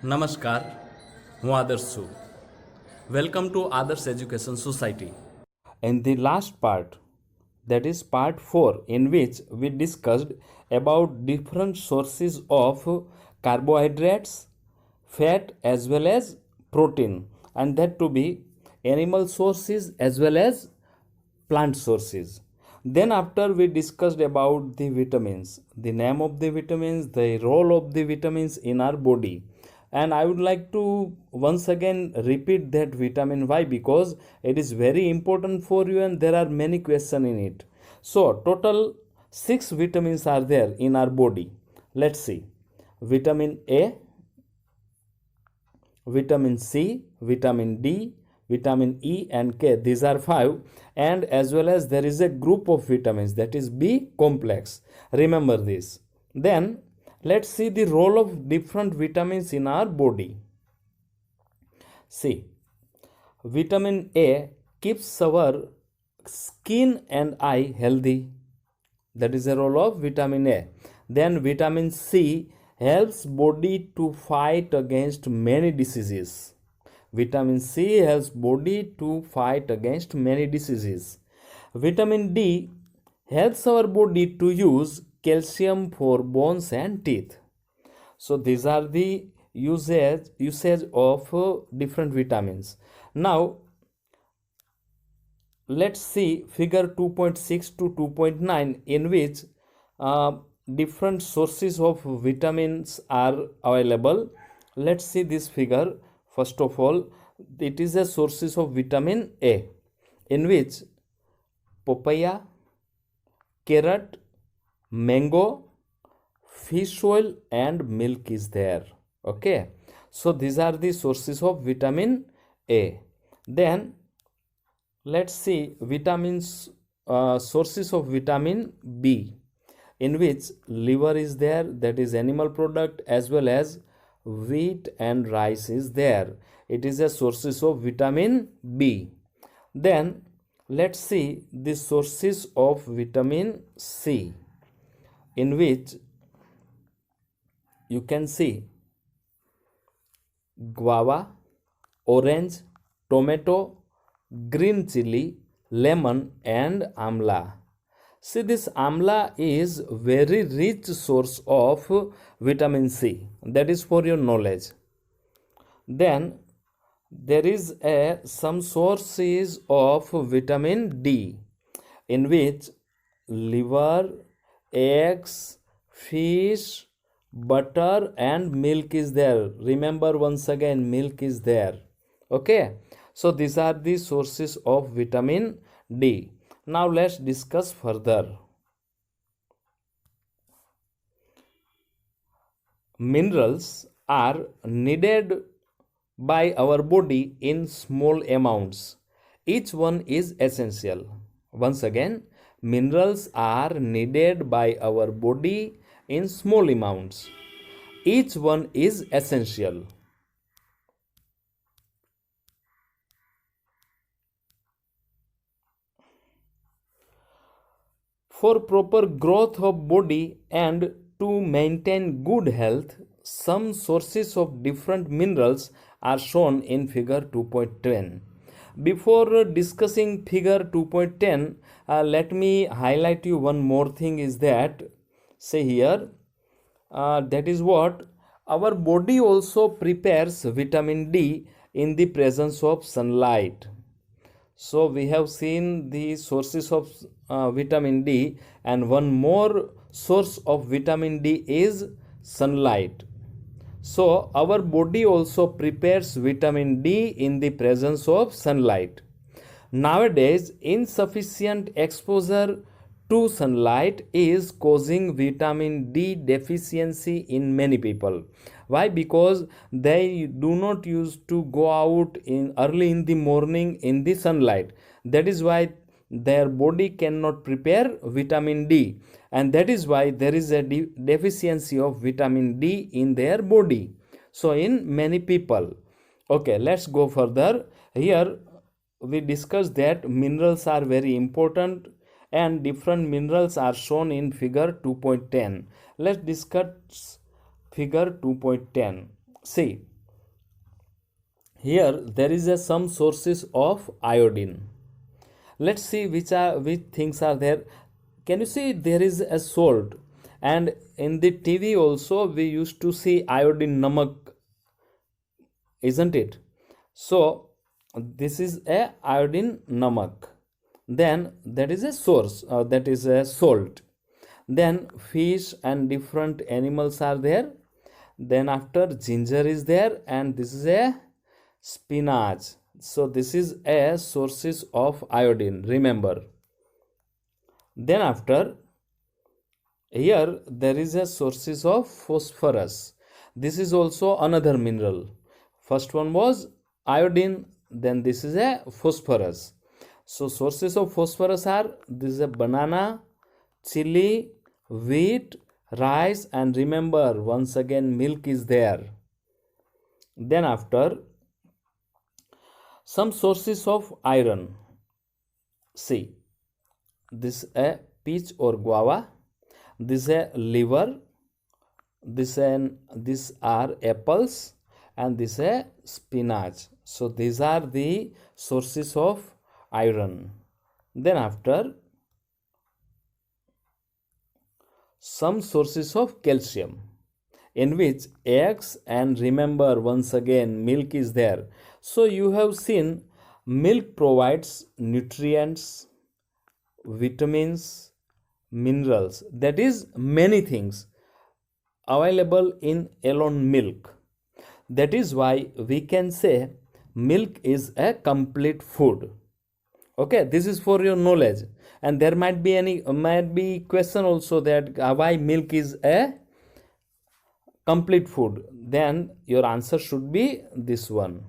નમસ્કાર, હું આદર્શ છું. વેલકમ ટુ આદર્શ education society. In the last part, that is part 4, in which we discussed about different sources of carbohydrates, fat as well as protein, and that to be animal sources as well as plant sources. Then after we discussed about the vitamins, the name of the vitamins, the role of the vitamins in our body. And I would like to once again repeat that vitamin. Why? Because it is very important for you and there are many questions in it. So total 6 vitamins are there in our body. Let's see. Vitamin A, vitamin C, vitamin D, vitamin E and K. These are 5, and as well as there is a group of vitamins, that is B complex. Remember this. Then let's see the role of different vitamins in our body. See, vitamin A keeps our skin and eye healthy. That is the role of vitamin A. Then vitamin C helps body to fight against many diseases. Vitamin C helps body to fight against many diseases. Vitamin D helps our body to use calcium for bones and teeth. So these are the usage of different vitamins. Now let's see figure 2.6 to 2.9, in which different sources of vitamins are available. Let's see this figure. First of all, it is a sources of vitamin A, in which papaya, carrot, mango, fish oil and milk is there. Okay, so these are the sources of vitamin A. Then let's see vitamins, sources of vitamin B, in which liver is there, that is animal product, as well as wheat and rice is there. It is a sources of vitamin B. Then let's see the sources of vitamin C, in which you can see guava, orange, tomato, green chili, lemon and amla. See, this amla is very rich source of vitamin C. That is for your knowledge. Then there is some sources of vitamin D, in which liver, eggs, fish, butter and milk is there. Remember once again, milk is there. Okay, so these are the sources of vitamin D. Now let's discuss further. Minerals are needed by our body in small amounts. Each one is essential. Once again, minerals are needed by our body in small amounts. Each one is essential. For proper growth of body and to maintain good health, some sources of different minerals are shown in figure 2.10. Before discussing figure 2.10, let me highlight you one more thing, is that, say here, that is what our body also prepares vitamin D in the presence of sunlight. So we have seen the sources of vitamin D, and one more source of vitamin D is sunlight. So our body also prepares vitamin D in the presence of sunlight. Nowadays, insufficient exposure to sunlight is causing vitamin D deficiency in many people. Why? Because they do not used to go out in early in the morning in the sunlight. That is why their body cannot prepare vitamin D, and that is why there is a deficiency of vitamin D in their body. So in many people. Okay, let's go further. Here we discussed that minerals are very important and different minerals are shown in figure 2.10. Let's discuss figure 2.10. See, Here there is some sources of iodine. Let's see which things are there. Can you see there is a salt, and in the TV also we used to see iodine namak, isn't it? So this is a iodine namak. Then that is a source, that is a salt. Then fish and different animals are there. Then after ginger is there, and this is a spinach. So this is a sources of iodine, remember. Then after, here there is a sources of phosphorus. This is also another mineral. First one was iodine, then this is a phosphorus. So sources of phosphorus are, this is a banana, chili, wheat, rice, and remember once again milk is there. Then after, some sources of iron. See, this is a peach or guava, this is a liver, these are apples, and this is a spinach. So these are the sources of iron. Then after, some sources of calcium, in which eggs and remember once again milk is there. So you have seen milk provides nutrients, vitamins, minerals, that is many things available in alone milk. That is why we can say milk is a complete food. Okay, this is for your knowledge. And there might be question also that why milk is a complete food. Then your answer should be this one.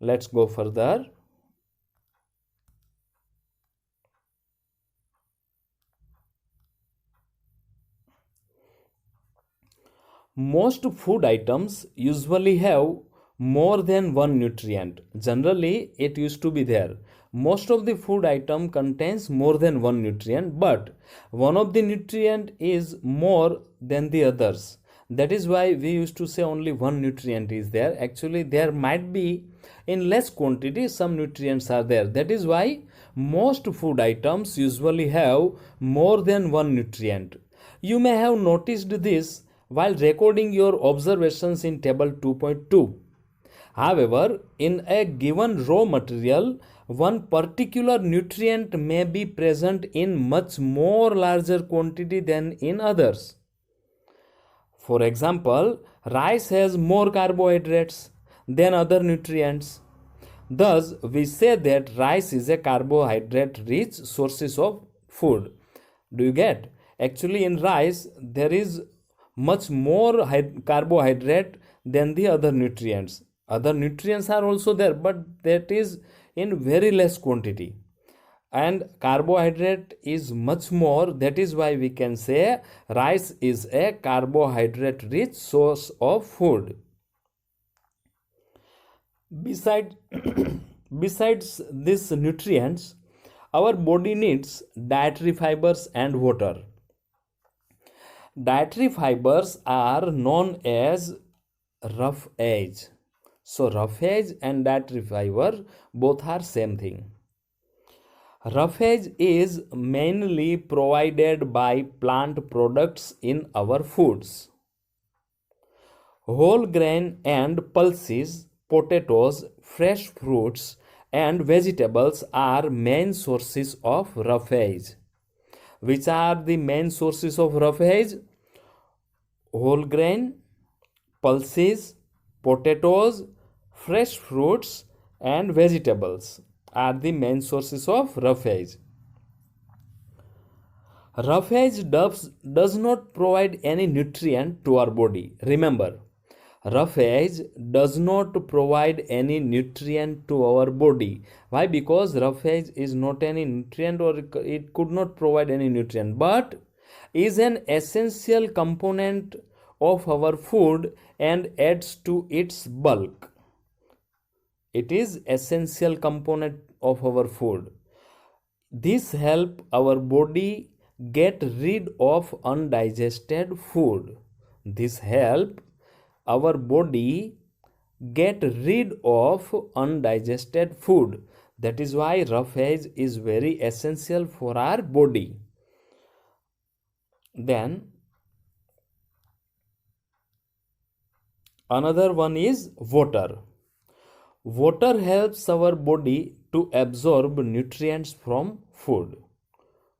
Let's go further. Most food items usually have more than one nutrient. Generally, it used to be there. Most of the food item contains more than one nutrient, but one of the nutrient is more than the others. That is why we used to say only one nutrient is there. Actually, there might be in less quantity some nutrients are there. That is why most food items usually have more than one nutrient. You may have noticed this while recording your observations in table 2.2. However, in a given raw material, one particular nutrient may be present in much more larger quantity than in others. For example, rice has more carbohydrates than other nutrients. Thus, we say that rice is a carbohydrate rich source of food. Do you get? Actually, in rice, there is much more carbohydrate than the other nutrients. Other nutrients are also there, but that is in very less quantity. And carbohydrate is much more. That is why we can say rice is a carbohydrate rich source of food. Besides, besides these nutrients, our body needs dietary fibers and water. Dietary fibers are known as roughage. So roughage and dietary fiber both are same thing. Roughage is mainly provided by plant products in our foods. Whole grain and pulses, potatoes, fresh fruits, and vegetables are main sources of roughage. Which are the main sources of roughage? Whole grain, pulses, potatoes, fresh fruits, and vegetables are the main sources of roughage. Roughage does not provide any nutrient to our body. Remember, roughage does not provide any nutrient to our body. Why? Because roughage is not any nutrient, or it could not provide any nutrient, but is an essential component of our food and adds to its bulk. It is essential component of our food. This help our body get rid of undigested food. This help our body get rid of undigested food. That is why roughage is very essential for our body. Then another one is water. Water helps our body to absorb nutrients from food.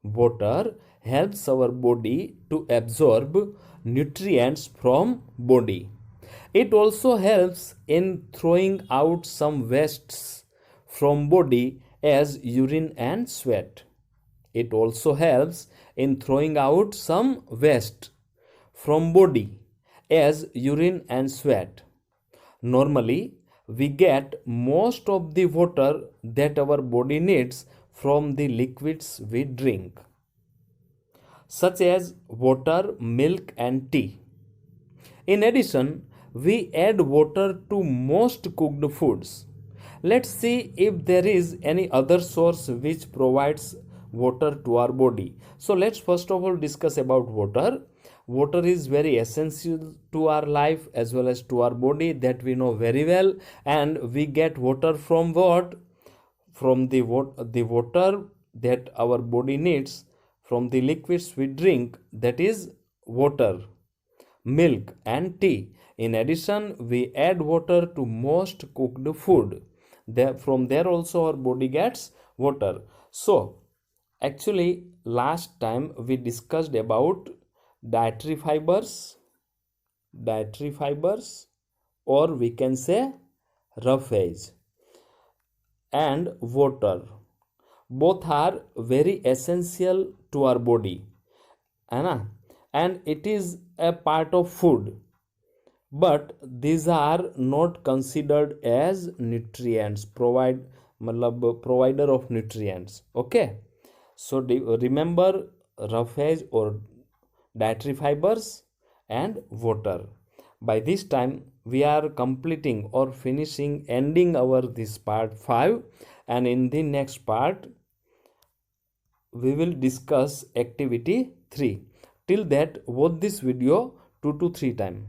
Water helps our body to absorb nutrients from body. It also helps in throwing out some wastes from body as urine and sweat. It also helps in throwing out some waste from body as urine and sweat. Normally, we get most of the water that our body needs from the liquids we drink, such as water, milk, and tea. In addition, we add water to most cooked foods. Let's see if there is any other source which provides water to our body. So let's first of all discuss about water. Water is very essential to our life as well as to our body, that we know very well. And we get water from what? From the water that our body needs from the liquids we drink, that is water, milk, and tea. In addition, we add water to most cooked food. From there also our body gets water. So actually last time we discussed about dietary fibers, or we can say roughage, and water. Both are very essential to our body, है ना? And it is a part of food, but these are not considered as nutrients, provider of nutrients. Okay, so remember roughage or dietary fibers and water. By this time we are completing or ending our this part 5, and in the next part we will discuss activity 3. Till that, watch this video 2 to 3 times.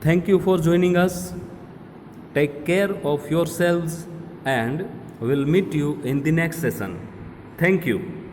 Thank you for joining us. Take care of yourselves and we'll meet you in the next session. Thank you.